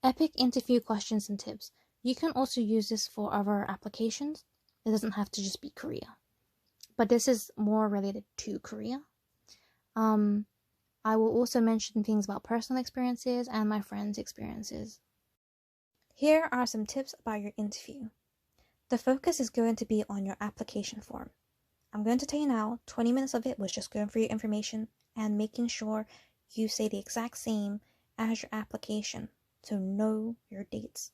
EPIK interview questions and tips. You can also use this for other applications. It doesn't have to just be Korea. But this is more related to Korea. I will also mention things about personal experiences and my friends' experiences. Here are some tips about your interview. The focus is going to be on your application form. I'm going to tell you now, 20 minutes of it was just going through your information and making sure you say the exact same as your application. So know your dates.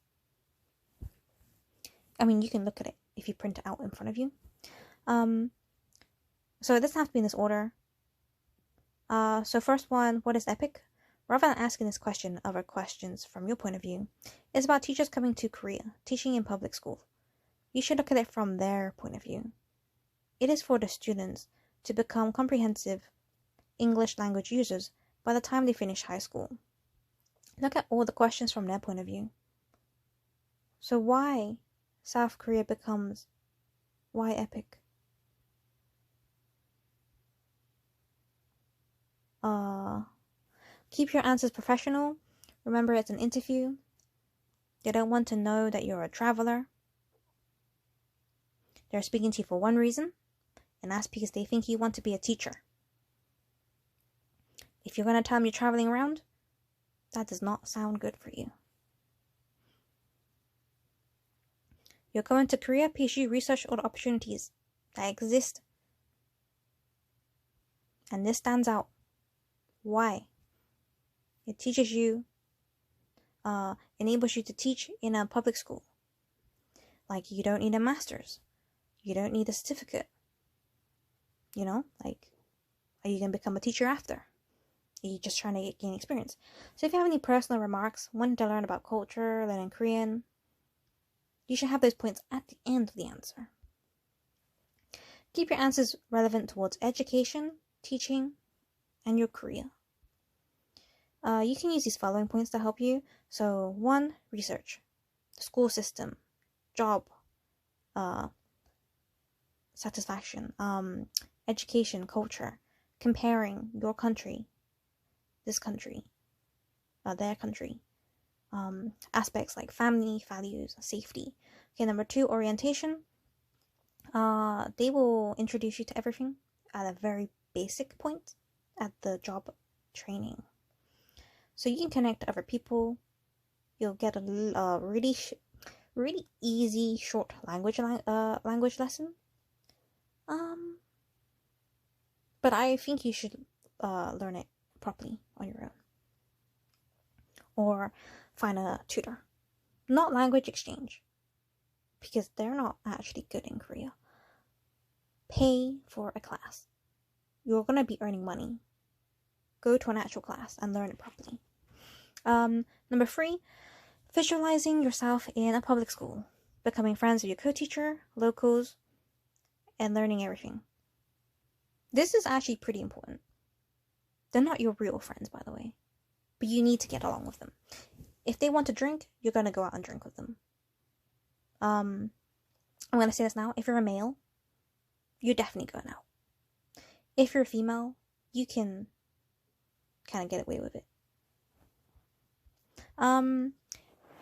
I mean, you can look at it if you print it out in front of you. So it doesn't have to be in this order. So first one, what is EPIK? Rather than asking this question, other questions from your point of view, it's about teachers coming to Korea, teaching in public school. You should look at it from their point of view. It is for the students to become comprehensive English language users by the time they finish high school. Look at all the questions from their point of view. So why South Korea becomes why EPIK? Keep your answers professional. Remember, it's an interview. They don't want to know that you're a traveler. They're speaking to you for one reason, and that's because they think you want to be a teacher. If you're going to tell them you're traveling around, that does not sound good for you. You're going to Korea because you research all the opportunities that exist. And this stands out. Why? It teaches you, enables you to teach in a public school. Like, you don't need a master's. You don't need a certificate. You know, like, are you going to become a teacher after? Are you just trying to gain experience? So if you have any personal remarks, wanting to learn about culture, learning Korean, you should have those points at the end of the answer. Keep your answers relevant towards education, teaching, and your career. You can use these following points to help you. So 1, research, school system, job, satisfaction, education, culture, comparing your country, this country, their country, aspects like family, values, safety. Okay, number 2, orientation. They will introduce you to everything at a very basic point at the job training. So you can connect to other people. You'll get a really easy short language lesson. But I think you should learn it properly on your own, or find a tutor. Not language exchange, because they're not actually good in Korea. Pay for a class. You're gonna be earning money. Go to an actual class and learn it properly. Number 3, visualizing yourself in a public school, becoming friends with your co-teacher, locals, and learning everything. This is actually pretty important. They're not your real friends, by the way, but you need to get along with them. If they want to drink, you're gonna go out and drink with them. I'm gonna say this now. If you're a male, you're definitely going out. If you're a female, you can kind of get away with it.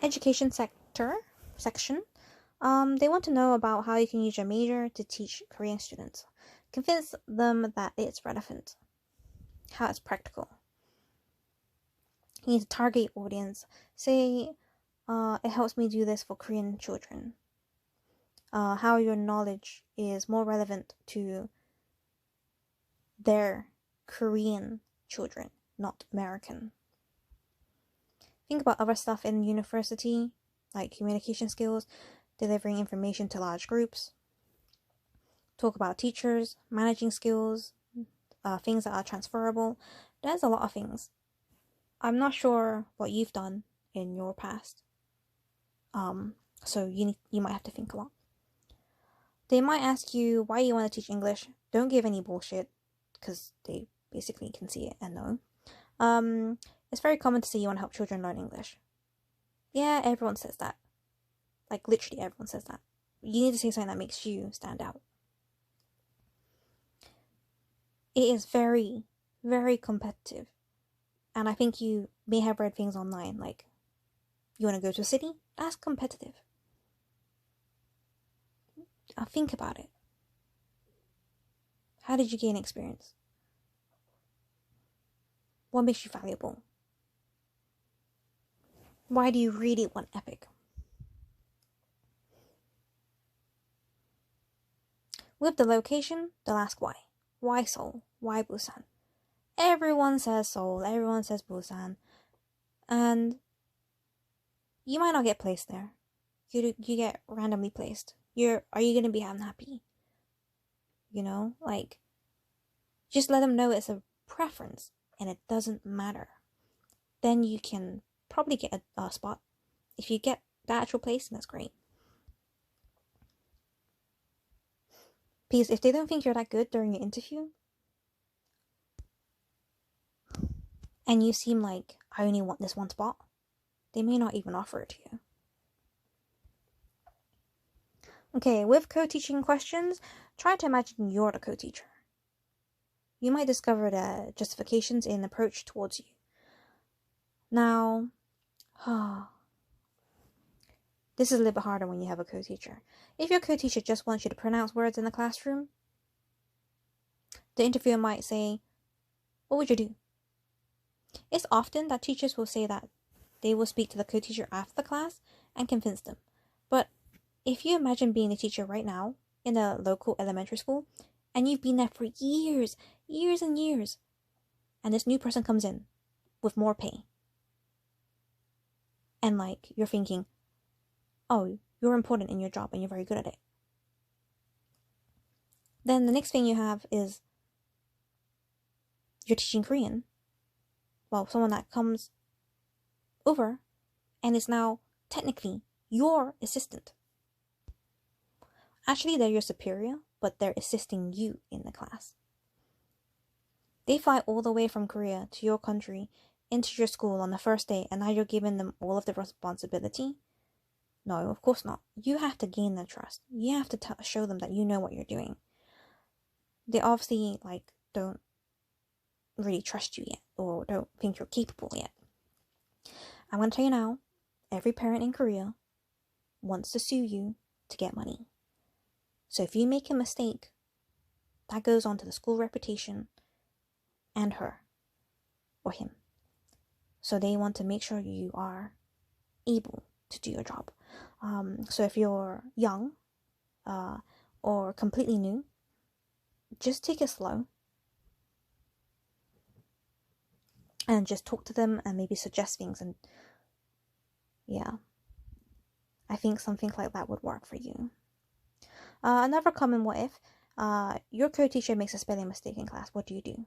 Education section. They want to know about how you can use your major to teach Korean students. Convince them that it's relevant, how it's practical. You need to target your audience. Say, it helps me do this for Korean children. How your knowledge is more relevant to their Korean children, not American. Think about other stuff in university, like communication skills, delivering information to large groups. Talk about teachers, managing skills, things that are transferable. There's a lot of things. I'm not sure what you've done in your past. So you might have to think a lot. They might ask you why you want to teach English. Don't give any bullshit, because they basically can see it and know. It's very common to say you want to help children learn English. Yeah, everyone says that. Like, literally everyone says that. You need to say something that makes you stand out. It is very, very competitive. And I think you may have read things online, like, You want to go to a city? That's competitive. Think about it. How did you gain experience? What makes you valuable? Why do you really want EPIK? With the location, they'll ask why. Why Seoul? Why Busan? Everyone says Seoul, everyone says Busan. And you might not get placed there. You get randomly placed. Are you going to be unhappy? Just let them know it's a preference and it doesn't matter. Then you can probably get a spot. If you get the actual place, that's great. Because if they don't think you're that good during your interview, and you seem like, I only want this one spot, they may not even offer it to you. Okay, with co-teaching questions, try to imagine you're the co-teacher. You might discover the justifications in approach towards you. Now, this is a little bit harder when you have a co-teacher. If your co-teacher just wants you to pronounce words in the classroom, the interviewer might say, what would you do? It's often that teachers will say that they will speak to the co-teacher after the class and convince them. But if you imagine being a teacher right now in a local elementary school, and you've been there for years and years, and this new person comes in with more pay, and you're thinking, oh, you're important in your job and you're very good at it. Then the next thing you have is you're teaching Korean. Well, someone that comes over and is now technically your assistant. Actually, they're your superior, but they're assisting you in the class. They fly all the way from Korea to your country, into your school on the first day, and now you're giving them all of the responsibility? No, of course not. You have to gain their trust. You have to show them that you know what you're doing. They obviously don't really trust you yet, or don't think you're capable yet. I'm going to tell you now, every parent in Korea wants to sue you to get money. So if you make a mistake, that goes on to the school reputation and her or him. So they want to make sure you are able to do your job. So if you're young or completely new, just take it slow and just talk to them and maybe suggest things. And yeah, I think something like that would work for you. Another common what if, your co-teacher makes a spelling mistake in class. What do you do?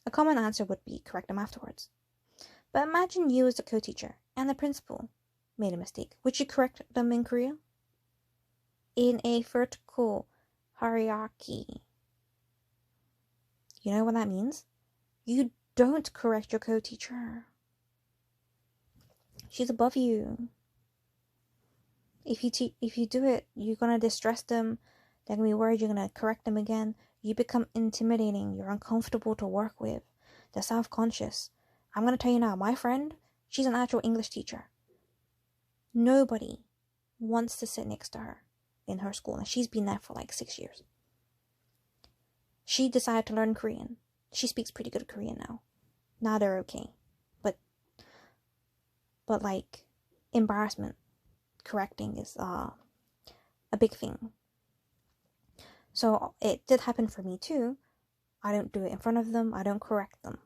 A common answer would be correct them afterwards. But imagine you as the co-teacher and the principal made a mistake. Would you correct them in Korea? In a vertical hierarchy. You know what that means? You don't correct your co-teacher. She's above you. If you do it, you're gonna distress them. They're gonna be worried you're gonna correct them again. You become intimidating. You're uncomfortable to work with. They're self-conscious. I'm gonna tell you now, my friend, she's an actual English teacher. Nobody wants to sit next to her in her school, and she's been there for 6 years. She decided to learn Korean. She speaks pretty good Korean now. Now they're okay. But embarrassment correcting is a big thing. So it did happen for me too. I don't do it in front of them. I don't correct them.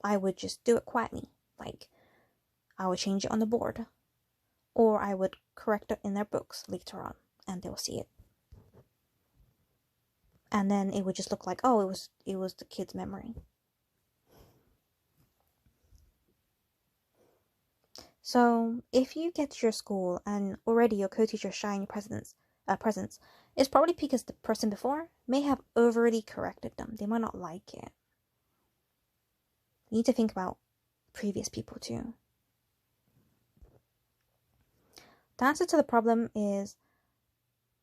I would just do it quietly. I would change it on the board, or I would correct it in their books later on, and they'll see it. And then it would just look like, oh, it was the kid's memory. So if you get to your school and already your co-teacher showing your presence, it's probably because the person before may have overly corrected them. They might not like it. You need to think about previous people too. The answer to the problem is,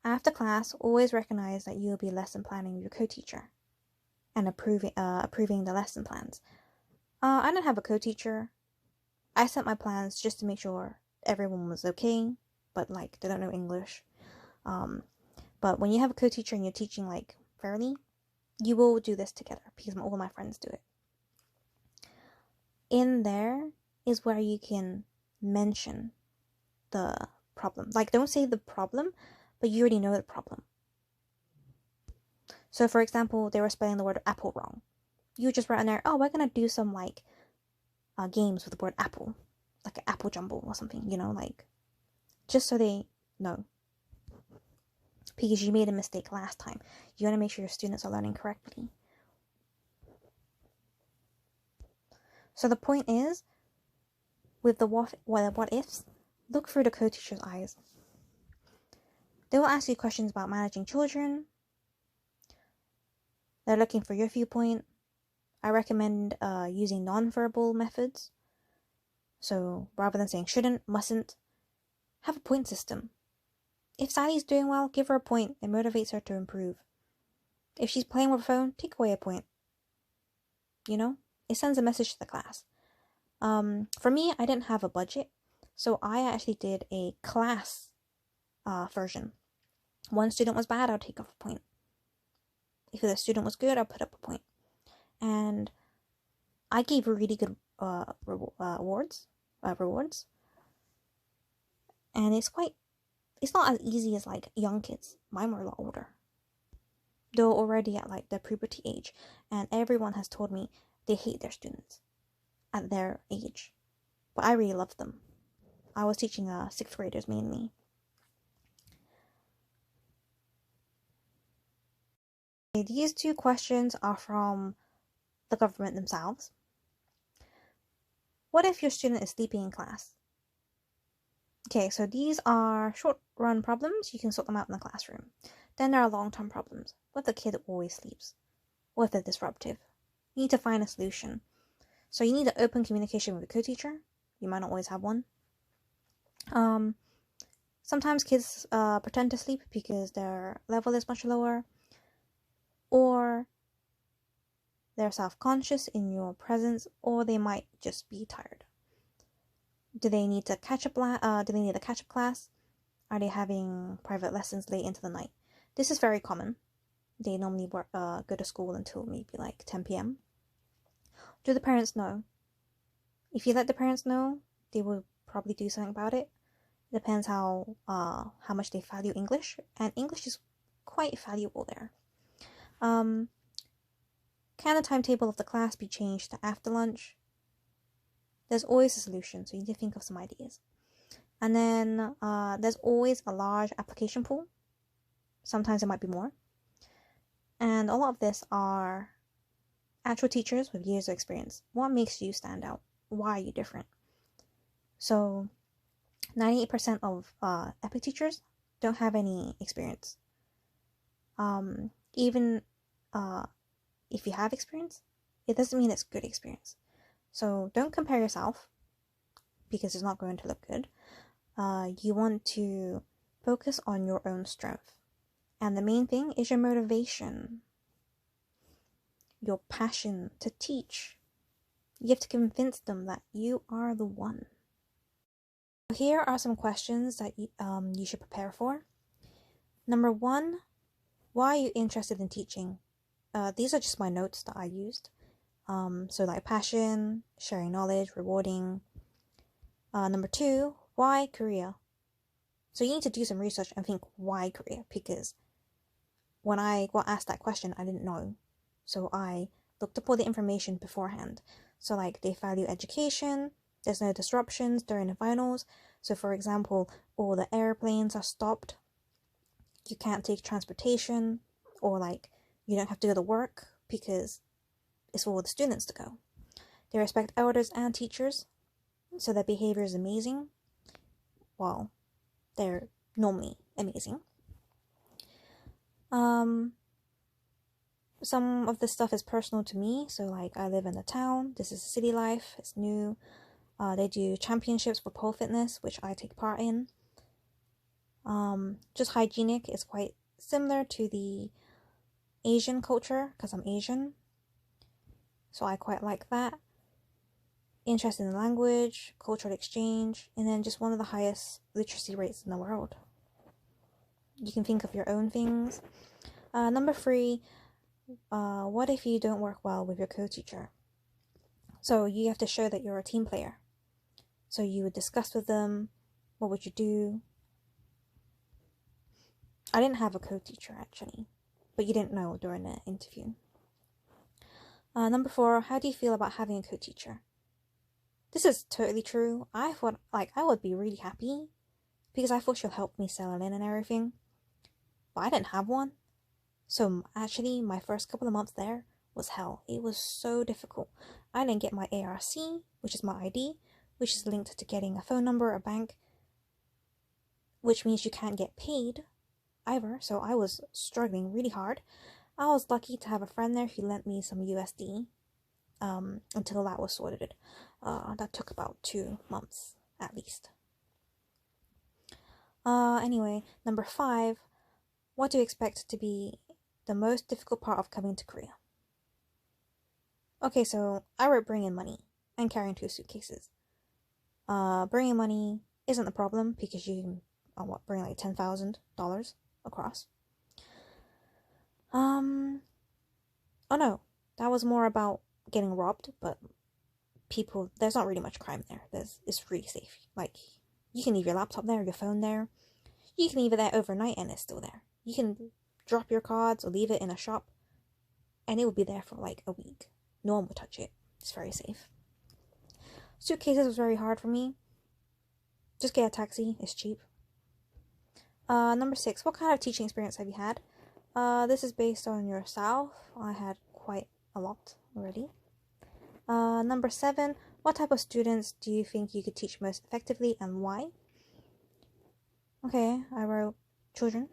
after class, always recognize that you'll be lesson planning with your co-teacher and approving the lesson plans. I don't have a co-teacher, I sent my plans just to make sure everyone was okay, but like they don't know English. But when you have a co-teacher and you're teaching like fairly, you will do this together because all my friends do it. In there is where you can mention the problem. Like, don't say the problem, but you already know the problem. So, for example, they were spelling the word apple wrong. You just write in there, oh, we're gonna do some like games with the word apple, like an apple jumble or something, like just so they know. Because you made a mistake last time. You want to make sure your students are learning correctly. So the point is, with the what ifs, look through the co-teacher's eyes. They will ask you questions about managing children. They're looking for your viewpoint. I recommend using non-verbal methods. So rather than saying shouldn't, mustn't, have a point system. If Sally's doing well, give her a point. It motivates her to improve. If she's playing with her phone, take away a point. It sends a message to the class. For me, I didn't have a budget, so I actually did a class version. One student was bad, I'll take off a point. If the student was good, I'll put up a point. And I gave really good rewards. And it's not as easy as like young kids. Mine were a lot older. They're already at like the puberty age, and everyone has told me they hate their students at their age. But I really loved them. I was teaching 6th graders mainly. These 2 questions are from the government themselves. What if your student is sleeping in class? Okay, so these are short-run problems. You can sort them out in the classroom. Then there are long-term problems. What if the kid always sleeps? What if they're disruptive? You need to find a solution. So you need an open communication with the co-teacher. You might not always have one. Sometimes kids pretend to sleep because their level is much lower, or they're self-conscious in your presence, or they might just be tired. Do they need a catch-up class? Are they having private lessons late into the night? This is very common. They normally go to school until maybe like 10 p.m. Do the parents know? If you let the parents know, they will probably do something about it. Depends how much they value English, and English is quite valuable there. Can the timetable of the class be changed to after lunch? There's always a solution, so you need to think of some ideas. And then there's always a large application pool. Sometimes it might be more. And a lot of this are actual teachers with years of experience. What makes you stand out? Why are you different? So 98% of EPIK teachers don't have any experience. Even if you have experience, it doesn't mean it's good experience. So don't compare yourself, because it's not going to look good. You want to focus on your own strength. And the main thing is your motivation, your passion to teach. You have to convince them that you are the one. Here are some questions that you should prepare for. Number 1, why are you interested in teaching? These are just my notes that I used. So like passion, sharing knowledge, rewarding. Number 2, why Korea? So you need to do some research and think, why Korea? Because when I got asked that question, I didn't know. So I looked up all the information beforehand. So like they value education, there's no disruptions during the finals. So for example, all the airplanes are stopped. You can't take transportation, or like you don't have to go to work because it's for the students to go. They respect elders and teachers, so their behavior is amazing. Well, they're normally amazing. Some of this stuff is personal to me, so like I live in a town, this is city life, it's new. They do championships for pole fitness, which I take part in. Just hygienic is quite similar to the Asian culture, because I'm Asian, so I quite like that. interest in the language, cultural exchange, and then just one of the highest literacy rates in the world. You can think of your own things. Number 3, what if you don't work well with your co-teacher? So you have to show that you're a team player. So you would discuss with them, what would you do? I didn't have a co-teacher actually, but you didn't know during the interview. Number 4, how do you feel about having a co-teacher? This is totally true. I thought I would be really happy because I thought she'll help me settle in and everything. But I didn't have one. So actually my first couple of months there was hell. It was so difficult. I didn't get my ARC, which is my ID, which is linked to getting a phone number, a bank, which means you can't get paid either. So I was struggling really hard. I was lucky to have a friend there who lent me some USD until that was sorted. That took about 2 months at least. Anyway, number 5, what do you expect to be the most difficult part of coming to Korea? Okay, so I wrote bring in money and carrying 2 suitcases. Bringing money isn't the problem because you can bring like $10,000 across. Oh no, that was more about getting robbed, but there's not really much crime there. It's really safe. Like, you can leave your laptop there, your phone there. You can leave it there overnight and it's still there. You can drop your cards or leave it in a shop and it will be there for like a week. No one will touch it. It's very safe. Suitcases was very hard for me. Just get a taxi, it's cheap. Number 6, what kind of teaching experience have you had? This is based on yourself. I had quite a lot already. Number 7, what type of students do you think you could teach most effectively and why? Okay, I wrote children.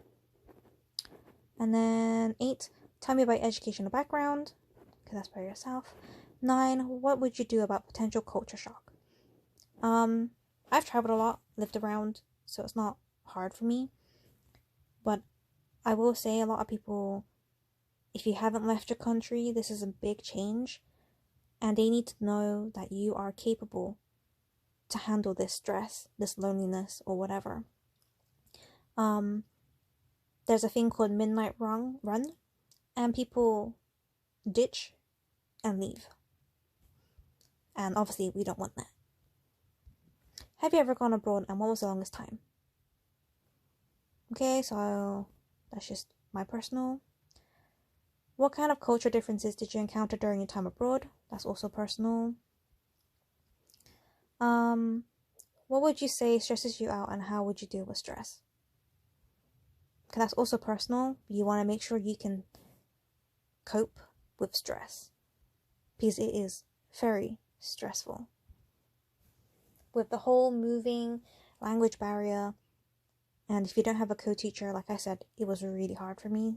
And then 8, tell me about your educational background, because that's by yourself. 9, what would you do about potential culture shock? I've traveled a lot, lived around, so it's not hard for me. But I will say a lot of people, if you haven't left your country, this is a big change. And they need to know that you are capable to handle this stress, this loneliness, or whatever. There's a thing called midnight run, and people ditch and leave. And obviously, we don't want that. Have you ever gone abroad, and what was the longest time? Okay, so that's just my personal. What kind of culture differences did you encounter during your time abroad? That's also personal. What would you say stresses you out and how would you deal with stress? Okay, that's also personal. You want to make sure you can cope with stress because it is very stressful. With the whole moving language barrier, and if you don't have a co-teacher, like I said, it was really hard for me.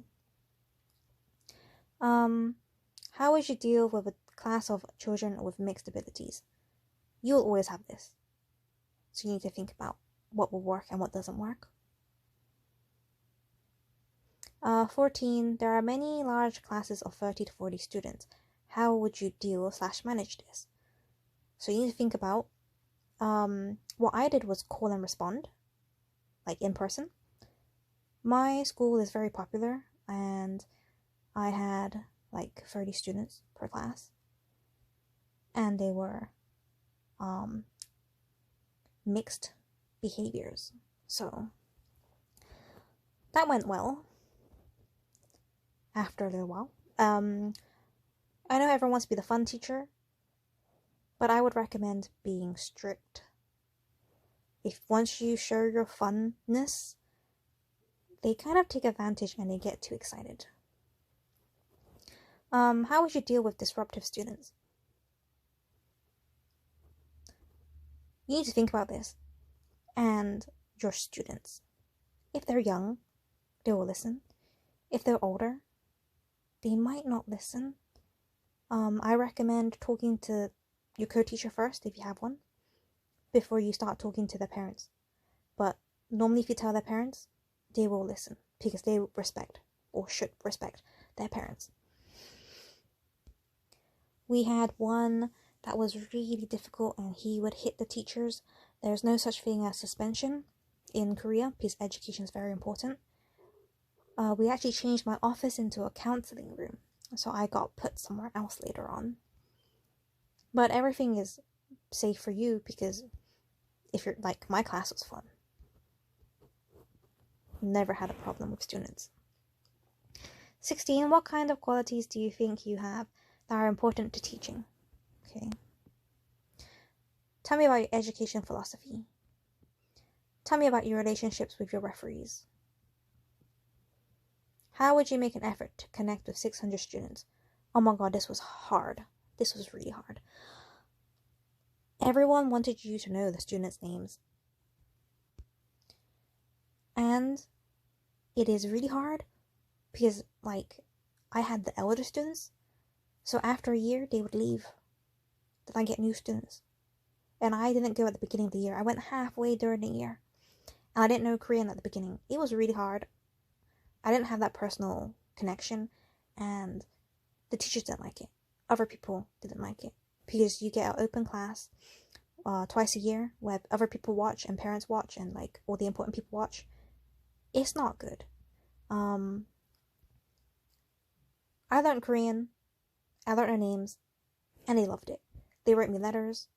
How would you deal with a class of children with mixed abilities? You'll always have this. So you need to think about what will work and what doesn't work. 14, there are many large classes of 30 to 40 students. How would you deal/manage this? So you need to think about, what I did was call and respond, like in person. My school is very popular and I had like 30 students per class. And they were mixed behaviors. So that went well after a little while. I know everyone wants to be the fun teacher, but I would recommend being strict. If once you show your funness, they kind of take advantage and they get too excited. How would you deal with disruptive students? You need to think about this and your students. If they're young, they will listen. If they're older, they might not listen. I recommend talking to your co-teacher first, if you have one, before you start talking to their parents. But normally if you tell their parents, they will listen because they respect or should respect their parents. We had one that was really difficult, and he would hit the teachers. There's no such thing as suspension in Korea because education is very important. We actually changed my office into a counseling room, so I got put somewhere else later on. But everything is safe for you because if you're like, my class was fun. Never had a problem with students. 16. What kind of qualities do you think you have that are important to teaching? Okay. Tell me about your education philosophy. Tell me about your relationships with your referees. How would you make an effort to connect with 600 students? Oh my god, this was hard. This was really hard. Everyone wanted you to know the students' names. And it is really hard because, like, I had the elder students, so after a year, they would leave. Then I get new students. And I didn't go at the beginning of the year. I went halfway during the year. And I didn't know Korean at the beginning. It was really hard. I didn't have that personal connection, and the teachers didn't like it. Other people didn't like it because you get an open class twice a year where other people watch and parents watch and like all the important people watch. It's not good. I learned Korean. I learned their names, and they loved it. They wrote me letters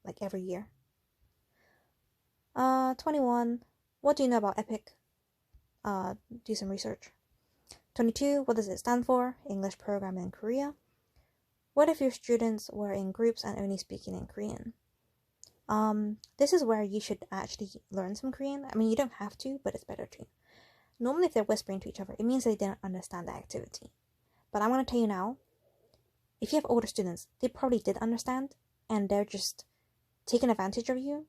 like every year. 21. What do you know about EPIK? Do some research. 22. What does it stand for? English program in Korea. What if your students were in groups and only speaking in Korean? This is where you should actually learn some Korean. I mean, you don't have to, but it's better to. Normally, if they're whispering to each other, it means they didn't understand the activity. But I'm going to tell you now, if you have older students, they probably did understand, and they're just taking advantage of you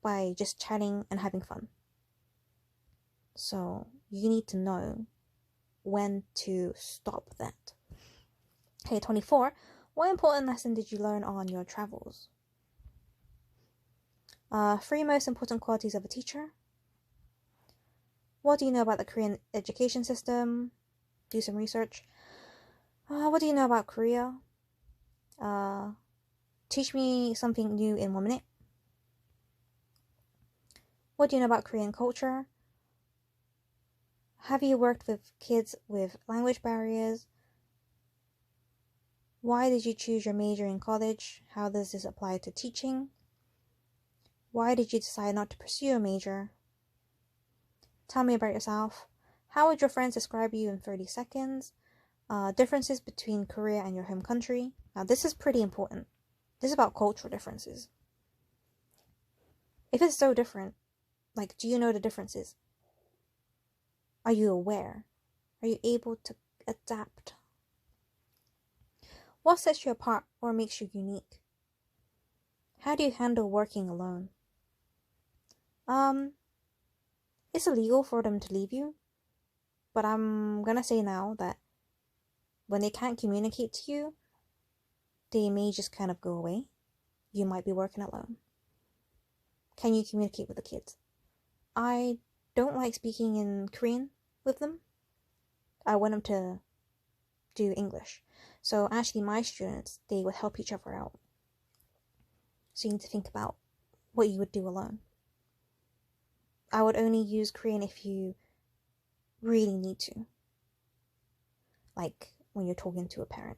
by just chatting and having fun. So you need to know when to stop that. Okay, 24. What important lesson did you learn on your travels? 3 most important qualities of a teacher. What do you know about the Korean education system? Do some research. What do you know about Korea? Teach me something new in 1 minute. What do you know about Korean culture? Have you worked with kids with language barriers? Why did you choose your major in college? How does this apply to teaching? Why did you decide not to pursue a major? Tell me about yourself. How would your friends describe you in 30 seconds? Differences between Korea and your home country. Now, this is pretty important. This is about cultural differences. If it's so different, like, do you know the differences? Are you aware? Are you able to adapt? What sets you apart or makes you unique? How do you handle working alone? It's illegal for them to leave you, but I'm gonna say now that when they can't communicate to you, they may just kind of go away. You might be working alone. Can you communicate with the kids? I don't like speaking in Korean with them. I want them to do English. So actually my students, they would help each other out. So you need to think about what you would do alone. I would only use Korean if you really need to. Like when you're talking to a parent.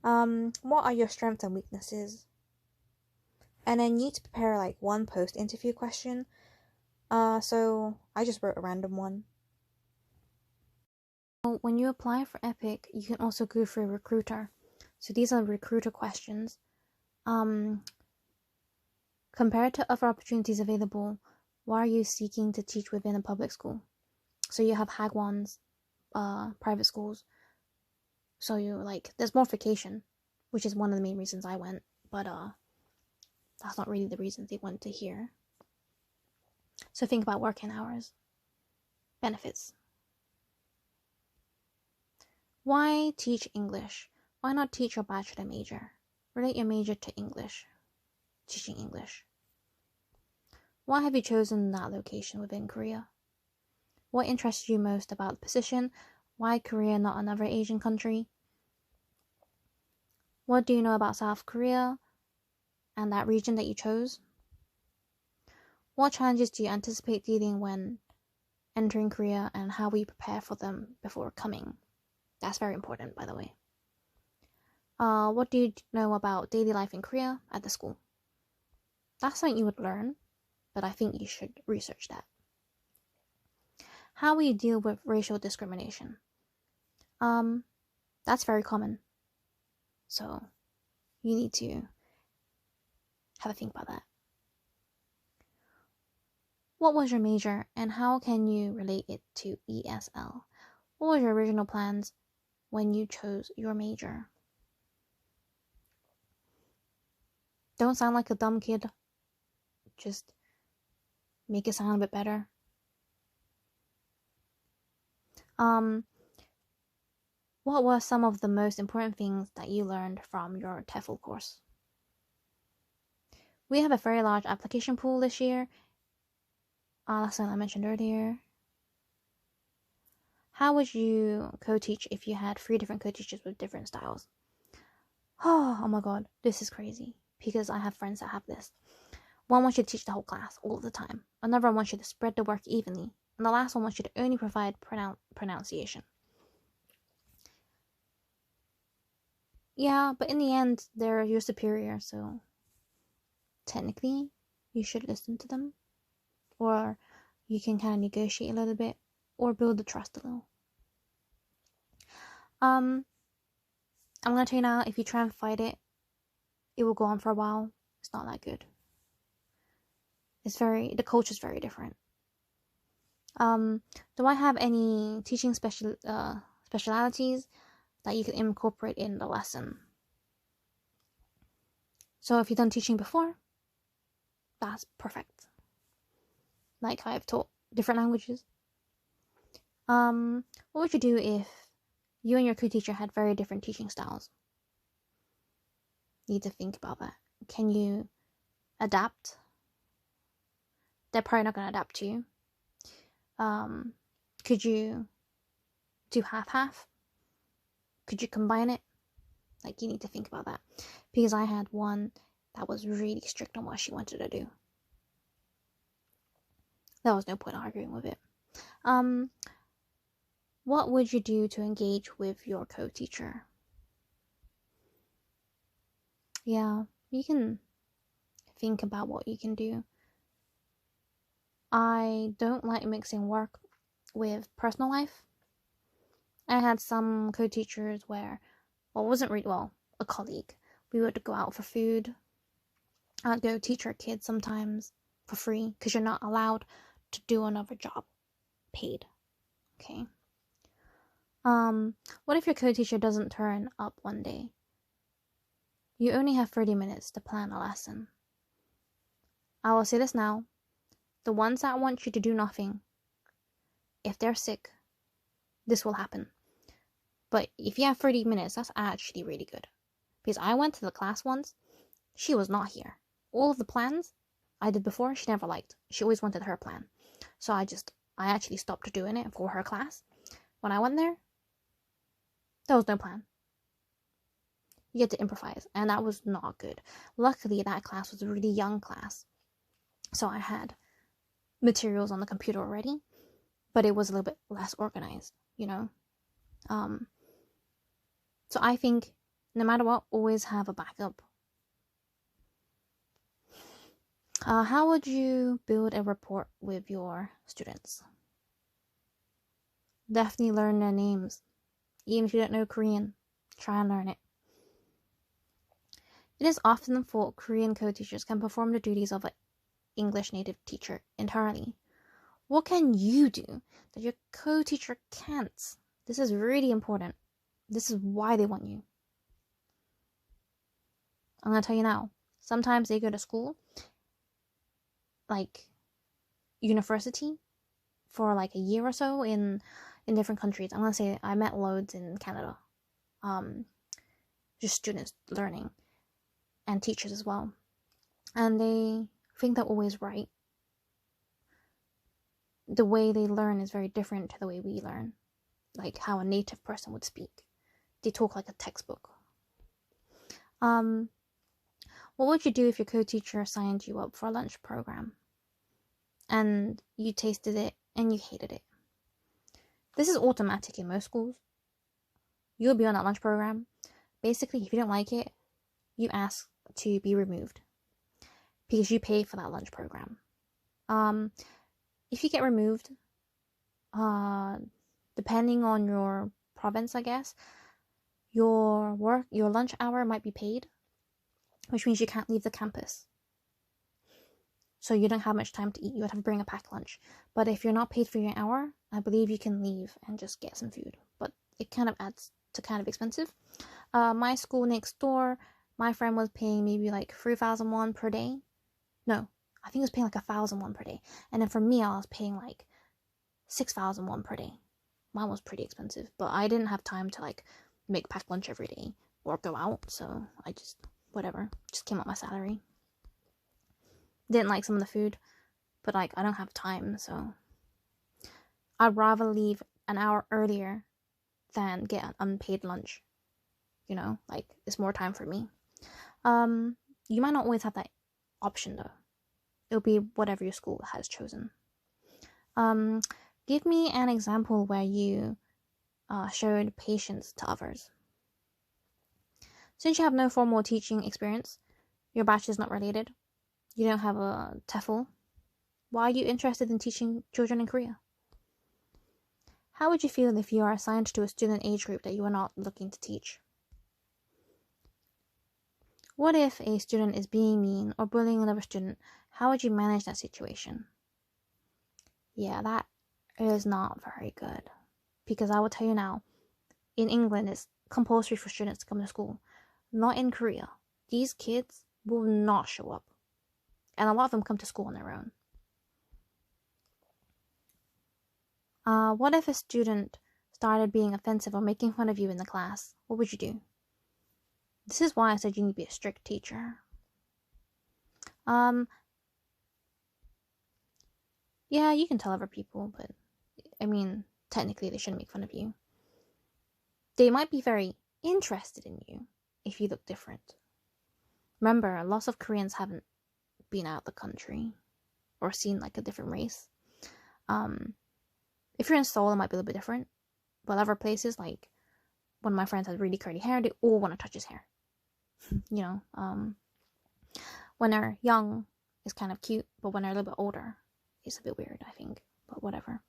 What are your strengths and weaknesses? And then you need to prepare like 1 post-interview question. So I just wrote a random one. When you apply for EPIK, you can also go for a recruiter. So these are recruiter questions. Compared to other opportunities available, why are you seeking to teach within a public school? So you have Hagwons, private schools. So you're like, there's more vacation, which is one of the main reasons I went, but that's not really the reason they went to here. So think about working hours, benefits. Why teach English? Why not teach your bachelor major? Relate your major to English, teaching English. Why have you chosen that location within Korea? What interests you most about the position? Why Korea, not another Asian country? What do you know about South Korea? and that region that you chose? What challenges do you anticipate dealing when entering Korea, and how will you prepare for them before coming? That's very important, by the way. What do you know about daily life in Korea at the school? That's something you would learn, but I think you should research that. How will you deal with racial discrimination? That's very common. So you need to have a think about that. What was your major, and how can you relate it to ESL? What was your original plans when you chose your major? Don't sound like a dumb kid. Just make it sound a bit better. What were some of the most important things that you learned from your TEFL course? We have a very large application pool this year. That's something I mentioned earlier. How would you co-teach if you had 3 different co-teachers with different styles? Oh my god, this is crazy, because I have friends that have this. One wants you to teach the whole class all the time. Another one wants you to spread the work evenly. And the last one wants you to only provide pronunciation. Yeah, but in the end, they're your superior, so technically, you should listen to them. Or you can kind of negotiate a little bit, or build the trust a little. I'm gonna tell you now, if you try and fight it, it will go on for a while. It's not that good. The culture is very different. Do I have any teaching specialities that you can incorporate in the lesson? So if you've done teaching before, that's perfect. Like I've taught different languages. What would you do if you and your co-teacher had very different teaching styles? You need to think about that. Can you adapt? They're probably not going to adapt to you. Could you do half-half? Could you combine it? Like, you need to think about that. Because I had one that was really strict on what she wanted to do. There was no point arguing with it. What would you do to engage with your co-teacher? Yeah, you can think about what you can do. I don't like mixing work with personal life. I had some co-teachers where, a colleague. We would go out for food. I'd go teach our kids sometimes for free, because you're not allowed to do another job paid. Okay. What if your co-teacher doesn't turn up one day? You only have 30 minutes to plan a lesson. I will say this now. The ones that want you to do nothing, if they're sick, this will happen. But if you have 30 minutes, that's actually really good. Because I went to the class once, she was not here. All of the plans I did before, she never liked. She always wanted her plan. So I actually stopped doing it for her class. When I went there was no plan. You had to improvise, and that was not good. Luckily, that class was a really young class. So I had materials on the computer already, but it was a little bit less organized, you know? So I think no matter what, always have a backup. How would you build a rapport with your students? Definitely learn their names. Even if you don't know Korean, try and learn it. It is often thought Korean co-teachers can perform the duties of an English native teacher entirely. What can you do that your co-teacher can't? This is really important. This is why they want you. I'm going to tell you now. Sometimes they go to school, like university, for like a year or so in different countries. I'm going to say I met loads in Canada. Just students learning, and teachers as well. And they think they're always right. The way they learn is very different to the way we learn. Like how a native person would speak. They talk like a textbook. What What would you do if your co-teacher signed you up for a lunch program and you tasted it and you hated it? This is automatic in most schools. You'll be on that lunch program. Basically, if you don't like it, you ask to be removed because you pay for that lunch program. If you get removed, depending on your province, I guess, your lunch hour might be paid, which means you can't leave the campus. So you don't have much time to eat. You would have to bring a packed lunch. But if you're not paid for your hour, I believe you can leave and just get some food. But it kind of adds to kind of expensive. My school next door, my friend was paying maybe like 3,000 won per day. No, I think it was paying like 1,000 won per day. And then for me, I was paying like 6,000 won per day. Mine was pretty expensive. But I didn't have time to like make packed lunch every day or go out. So I just, whatever, just came out my salary. Didn't like some of the food, but like I don't have time, so I'd rather leave an hour earlier than get an unpaid lunch. You know, like it's more time for me. You might not always have that option though. It'll be whatever your school has chosen. Give me an example where you showed patience to others. Since you have no formal teaching experience, your batch is not related, you don't have a TEFL, why are you interested in teaching children in Korea? How would you feel if you are assigned to a student age group that you are not looking to teach? What if a student is being mean or bullying another student? How would you manage that situation? Yeah, that is not very good. Because I will tell you now, in England, it's compulsory for students to come to school. Not in Korea. These kids will not show up. And a lot of them come to school on their own. What if a student started being offensive or making fun of you in the class? What would you do? This is why I said you need to be a strict teacher. Yeah, you can tell other people, but I mean, technically they shouldn't make fun of you. They might be very interested in you if you look different. Remember, lots of Koreans haven't been out of the country or seen like a different race. If you're in Seoul, it might be a little bit different. But other places, like one of my friends has really curly hair, they all want to touch his hair. You know, when they're young, it's kind of cute, but when they're a little bit older, it's a bit weird, I think. But whatever.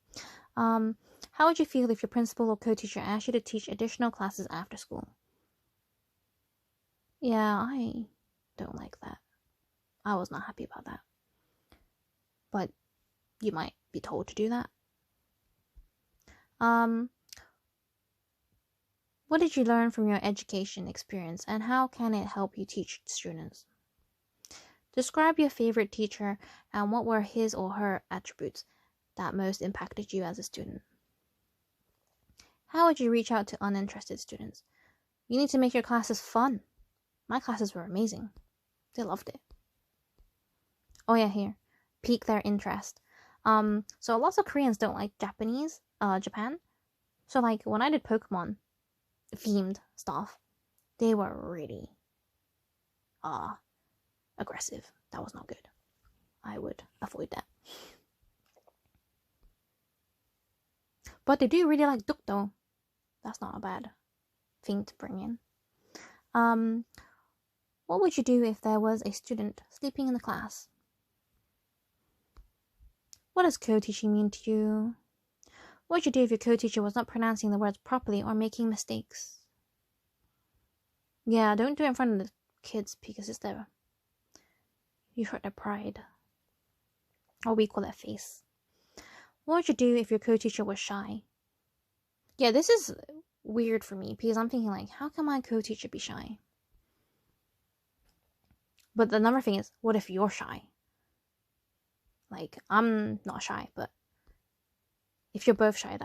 How would you feel if your principal or co-teacher asked you to teach additional classes after school? Yeah, I don't like that. I was not happy about that. But you might be told to do that. What did you learn from your education experience and how can it help you teach students? Describe your favorite teacher and what were his or her attributes that most impacted you as a student. How would you reach out to uninterested students? You need to make your classes fun. My classes were amazing. They loved it. Oh yeah, here. Pique their interest. So lots of Koreans don't like Japan. So like when I did Pokemon themed stuff, they were really aggressive. That was not good. I would avoid that. But they do really like Duk though. That's not a bad thing to bring in. What would you do if there was a student sleeping in the class? What does co-teaching mean to you? What would you do if your co-teacher was not pronouncing the words properly or making mistakes? Yeah, don't do it in front of the kids because it's their... You hurt their pride. Or we call it face. What would you do if your co-teacher was shy? Yeah, this is weird for me because I'm thinking like, how can my co-teacher be shy? But the another thing is, what if you're shy? Like, I'm not shy, but if you're both shy,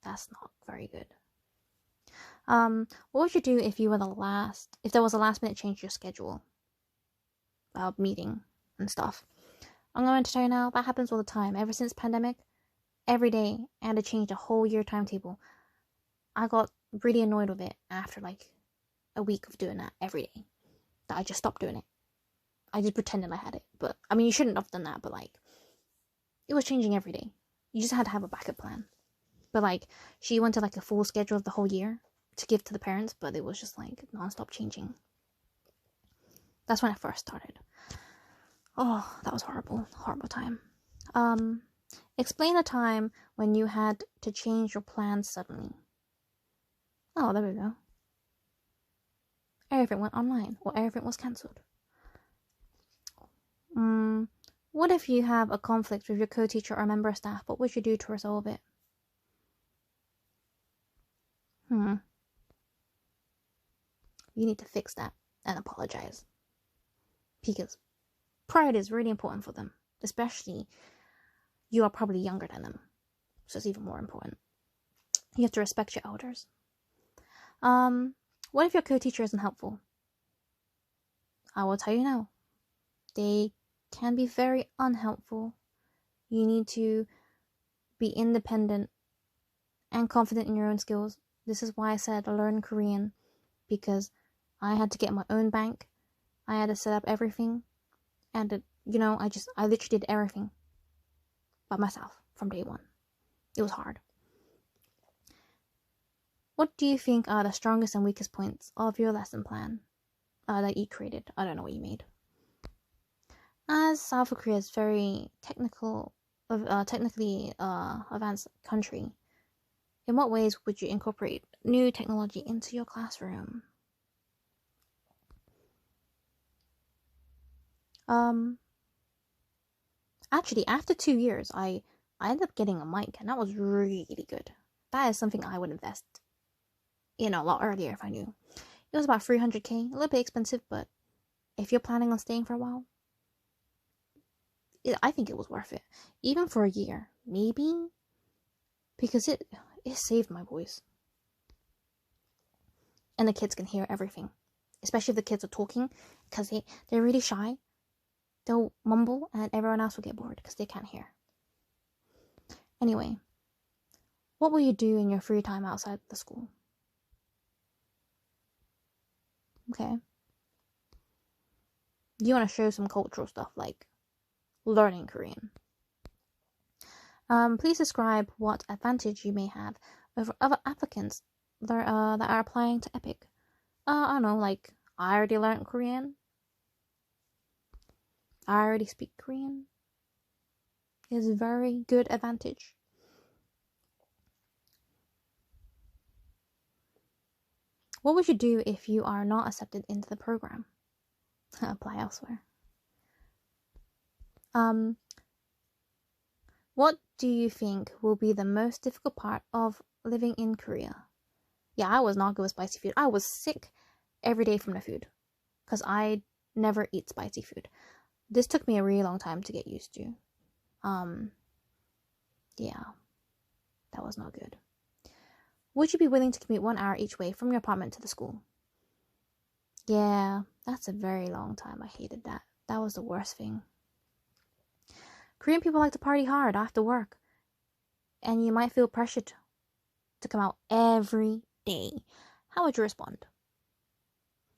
that's not very good. What would you do if there was a last minute change to your schedule? Meeting and stuff. I'm going to tell you now, that happens all the time. Ever since pandemic, every day I had to change the whole year timetable. I got really annoyed with it after like a week of doing that every day. That I just stopped doing it. I just pretended I had it. But, I mean, you shouldn't have done that, but, like, it was changing every day. You just had to have a backup plan. But, like, she wanted, like, a full schedule of the whole year to give to the parents, but it was just, like, non-stop changing. That's when I first started. Oh, that was horrible. Horrible time. Explain a time when you had to change your plans suddenly. Oh, there we go. Everything went online, or everything was cancelled. What if you have a conflict with your co-teacher or member of staff? What would you do to resolve it? You need to fix that and apologize. Because pride is really important for them. Especially, you are probably younger than them. So it's even more important. You have to respect your elders. What if your co-teacher isn't helpful? I will tell you now. They can be very unhelpful. You need to be independent and confident in your own skills. This is why I said learn Korean, because I had to get my own bank. I had to set up everything, and I literally did everything by myself from day one. It was hard. What do you think are the strongest and weakest points of your lesson plan that you created? I don't know what you made. As South Korea is very technically advanced country, in what ways would you incorporate new technology into your classroom? Actually, after 2 years, I ended up getting a mic, and that was really good. That is something I would invest in a lot earlier if I knew. It was about 300k, a little bit expensive, but if you're planning on staying for a while, I think it was worth it. Even for a year, maybe, because it saved my voice. And the kids can hear everything, especially if the kids are talking, because they're really shy. They'll mumble, and everyone else will get bored because they can't hear. Anyway, what will you do in your free time outside the school? Okay. You want to show some cultural stuff, like learning Korean. Please describe what advantage you may have over other applicants that are applying to EPIK. I don't know, like, I already learned Korean. I already speak Korean. It's a very good advantage. What would you do if you are not accepted into the program? Apply elsewhere. What do you think will be the most difficult part of living in Korea? Yeah, I was not good with spicy food. I was sick every day from the food because I never eat spicy food. This took me a really long time to get used to. Yeah, that was not good. Would you be willing to commute 1 hour each way from your apartment to the school? Yeah, that's a very long time. I hated that. That was the worst thing. Korean people like to party hard after work, and you might feel pressured to come out every day. How would you respond?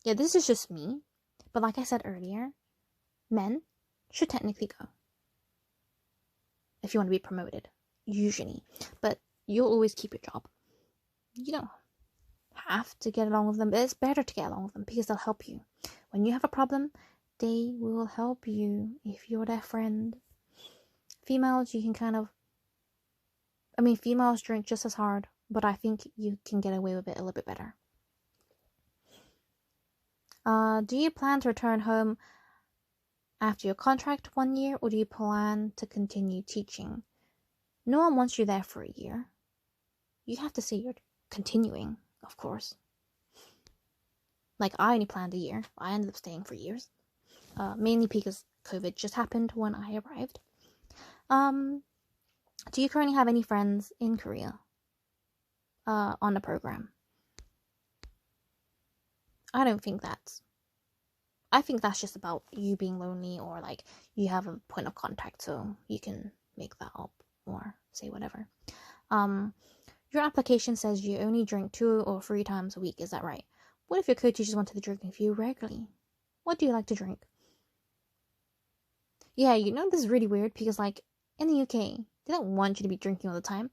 Yeah, this is just me, but like I said earlier, men should technically go if you want to be promoted, usually, but you'll always keep your job. You don't have to get along with them, but it's better to get along with them because they'll help you. When you have a problem, they will help you if you're their friend. Females, you can females drink just as hard, but I think you can get away with it a little bit better. Do you plan to return home after your contract 1 year, or do you plan to continue teaching? No one wants you there for a year. You have to say you're continuing, of course. Like, I only planned a year. I ended up staying for years. Mainly because COVID just happened when I arrived. Do you currently have any friends in Korea on the program? I think that's just about you being lonely, or like you have a point of contact, so you can make that up or say whatever. Your application says you only drink 2 or 3 times a week. Is that right? What if your co-teachers wanted to drink with you regularly? What do you like to drink? Yeah, you know, this is really weird because, like, in the UK, they don't want you to be drinking all the time.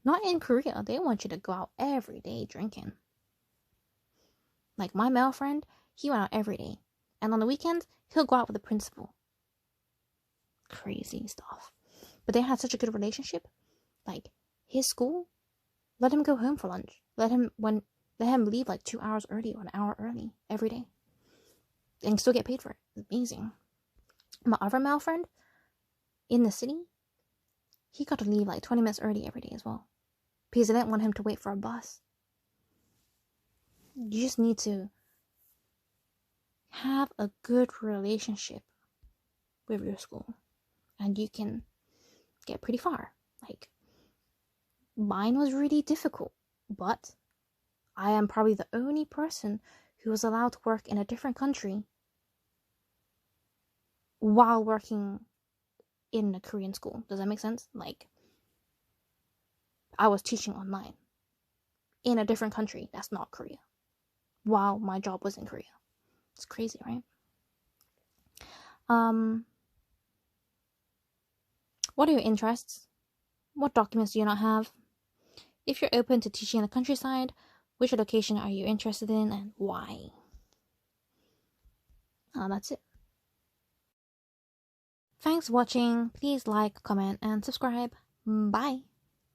Not in Korea. They want you to go out every day drinking. Like, my male friend, he went out every day. And on the weekends, he'll go out with the principal. Crazy stuff. But they had such a good relationship. Like, his school let him go home for lunch. Let him leave like 2 hours early or an hour early every day. And still get paid for it. It's amazing. My other male friend, in the city, he got to leave like 20 minutes early every day as well. Because they didn't want him to wait for a bus. You just need to have a good relationship with your school. And you can get pretty far. Like, mine was really difficult. But I am probably the only person who was allowed to work in a different country while working in a Korean school. Does that make sense? Like, I was teaching online in a different country that's not Korea while my job was in Korea. It's crazy, right? What are your interests? What documents do you not have? If you're open to teaching in the countryside, which education are you interested in and why? That's it. Thanks for watching. Please like, comment, and subscribe. Bye.